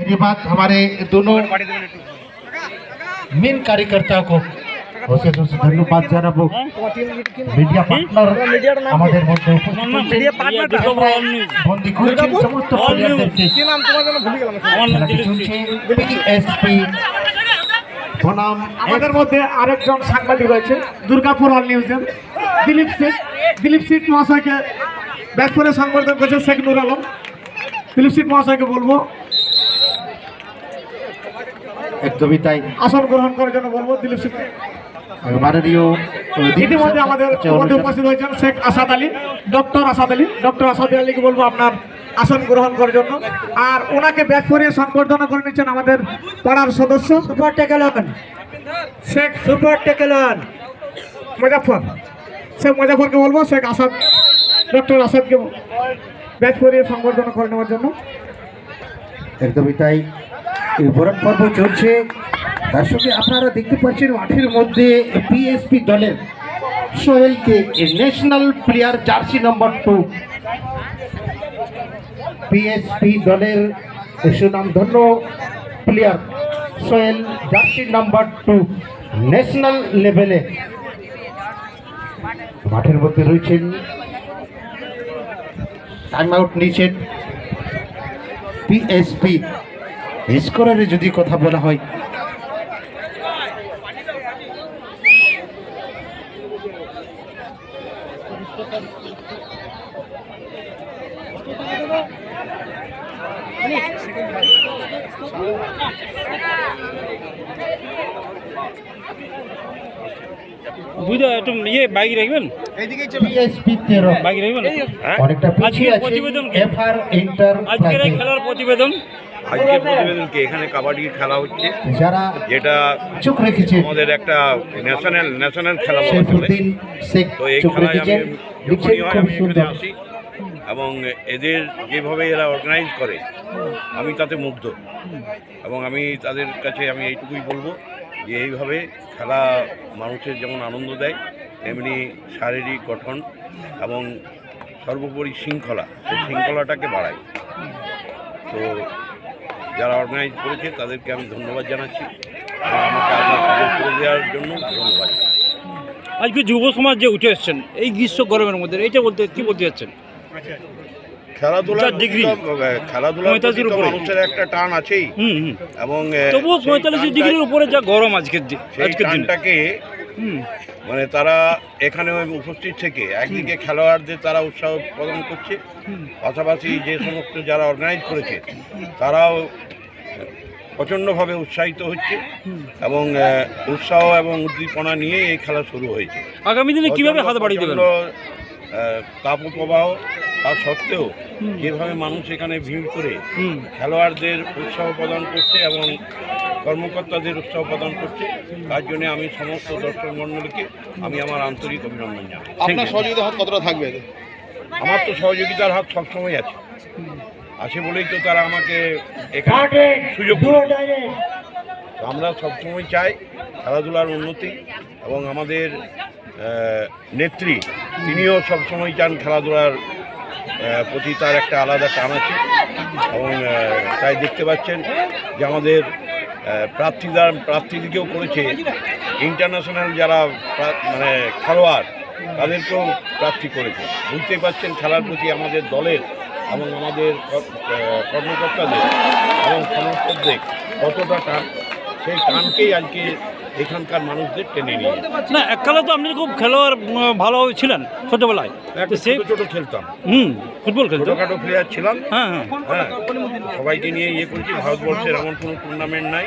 धन्यवाद हमारे दोनों मेन कार्यकर्ताओं को অশেষ অশেষ ধন্যবাদ জানাবো। মিডিয়া পার্টনার আমাদের মধ্যে বন্দী করেছেন সমস্ত প্লেয়ারদেরকে। পিএসপি বনাম আমাদের মধ্যে আরেকজন সাংবাদিক রয়েছে দুর্গাপুর অল নিউজের দিলীপ সিট মহাশয়কে ব্যাক করে সংবর্ধন করেছে শেখ নুর আলম। দিলীপ সিট মহাশয়কে বলবো একদমই তাই আসন গ্রহণ করার জন্য বলবো দিলীপ সিট। ইতিমধ্যে আমাদের মধ্যে উপস্থিত হয়েছেন শেখ আসাদ আলী, ডক্টর আসাদ আলীকে বলবো আপনার আসন গ্রহণ করার জন্য। আর ওনাকে ব্যাক করে সংবর্ধনা করে নিচ্ছেন আমাদের পাড়ার সদস্য সুপার টেকেলন শেখ মুজাফরকে বলবো শেখ আসাদ ডক্টর আসাদকে ব্যাক করে সংবর্ধনা করে নেওয়ার জন্য। একদমই তাই বরণ পর্ব চলছে। তার সঙ্গে আপনারা দেখতে পাচ্ছেন মাঠের মধ্যে পিএসপি দলের সোহেলকে national player jersey number 2 PSP দলের সুনামধন্য player Sohel jersey number 2 national লেভেলে মাঠের মধ্যে রয়েছেন। টাইম আউট নিয়েছেন পিএসপি। স্কোরারে যদি কথা বলা হয় বুঝা একটু ইয়ে বাইক রাখবেন পিএসপি 13 বাইক রাখবেন অনেকটা পিছিয়ে আছে। এফআর ইন্টার আজকের এই খেলার প্রতিবেদন আজকের প্রতিবেদনকে এখানে কাবাডির খেলা হচ্ছে, যারা যেটা চোখ রেখেছে আমাদের একটা ন্যাশনাল খেলা বলা চলে। শেফুদ্দিন শেখ তো এই চোখ খেলায় রেখেছেন, আমি লিখছেন যখনই হয় খুব আমি এখানে সুন্দর। আসি এবং এদের যেভাবে এরা অর্গানাইজ করে আমি তাতে মুগ্ধ। এবং আমি তাদের কাছে আমি এইটুকুই বলবো যে এইভাবে খেলা মানুষের যেমন আনন্দ দেয় তেমনি শারীরিক গঠন এবং সর্বোপরি শৃঙ্খলা, সেই শৃঙ্খলাটাকে বাড়ায়। তো যারা অর্গানাইজ করেছে তাদেরকে আমি ধন্যবাদ জানাচ্ছি এবং আমাকে আসার সুযোগ করে দেওয়ার জন্য ধন্যবাদ। আজকে যুব সমাজ যে উঠে এসছেন এই গ্রীষ্ম গরমের মধ্যে এইটা বলতে কি বলতে যাচ্ছেন? খেলাধুলার ডিগ্রি প্রতি তো মানুষের একটা টান আছেই এবং তবুও 45 ডিগ্রির উপরে যা গরম আজকের টানটাকে মানে তারা এখানে উপস্থিত থেকে একদিকে খেলোয়াড়দের তারা উৎসাহ প্রদান করছে, পাশাপাশি যে সমস্ত যারা অর্গানাইজ করেছে তারাও প্রচণ্ডভাবে উৎসাহিত হচ্ছে এবং উৎসাহ এবং উদ্দীপনা নিয়ে এই খেলা শুরু হয়েছে। আগামী দিনে কিভাবে হাত বাড়িয়ে দেবেন? তাপপ্রবাহ তার সত্ত্বেও যেভাবে মানুষ এখানে ভিড় করে খেলোয়াড়দের উৎসাহ প্রদান করছে এবং কর্মকর্তাদের উৎসাহ প্রদান করছে, তার জন্য আমি সমস্ত দর্শক মণ্ডলীকে আমি আমার আন্তরিক অভিনন্দন জানাই। আপনার সহযোগিতার হাত কতটা থাকবে? আমার তো সহযোগিতার হাত সবসময় আছে বলেই তো তারা আমাকে এখানে সুযোগ দেয়। আমরা সবসময় চাই খেলাধুলার উন্নতি এবং আমাদের নেত্রী তিনিও সবসময় চান খেলাধুলার প্রতি তার একটা আলাদা টান আছে এবং তাই দেখতে পাচ্ছেন যে আমাদের প্রার্থীদিকেও করেছে ইন্টারন্যাশনাল যারা মানে খেলোয়াড় তাদেরকেও প্রার্থী করেছে। বুঝতেই পারছেন খেলার প্রতি আমাদের দলের এবং আমাদের কর্মকর্তাদের এবং সমর্থকদের কতটা টান, সেই টানকেই আজকে এখানকার মানুষদের টেনে নিয়ে না। এককালে তো আপনি খুব খেলোয়াড় ভালোভাবে ছিলেন ছোটবেলায়, ছোট খেলতাম, ফুটবল খেলতাম, ছোটখাটো প্লেয়ার ছিলাম। হ্যাঁ সবাইকে নিয়ে করেছি। ভারতবর্ষের এমন কোনো টুর্নামেন্ট নাই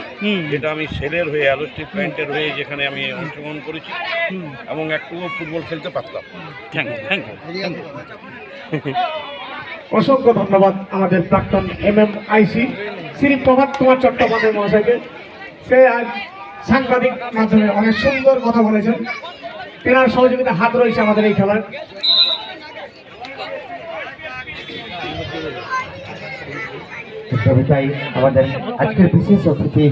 যেটা আমি সেলের হয়ে অ্যালোস্টিক পয়েন্টের হয়ে যেখানে আমি অংশগ্রহণ করেছি এবং একটুও ফুটবল খেলতে পারতাম। Thank you. অসংখ্য ধন্যবাদ আমাদের প্রাক্তন MMIC শ্রী প্রভাত কুমার চট্টোপাধ্যায় মহাশয়কে। সে আজ সাংবাদিক মাধ্যমে অনেক সুন্দর কথা বলেছেন। তেনার সহযোগিতা হাত রয়েছে আমাদের এই খেলার। তাই আমাদের আজকের বিশেষ অতিথি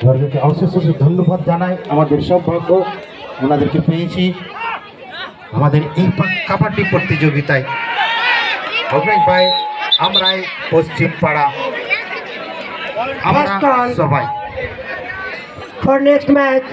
বর্গকে অশেষ ধন্যবাদ জানাই। আমাদের সৌভাগ্য ওনাদেরকে পেয়েছি আমাদের এই কাবাডি প্রতিযোগিতায়। অগ্নিক ভাই আমরাই পশ্চিম পাড়া আমরা সবাই for next match.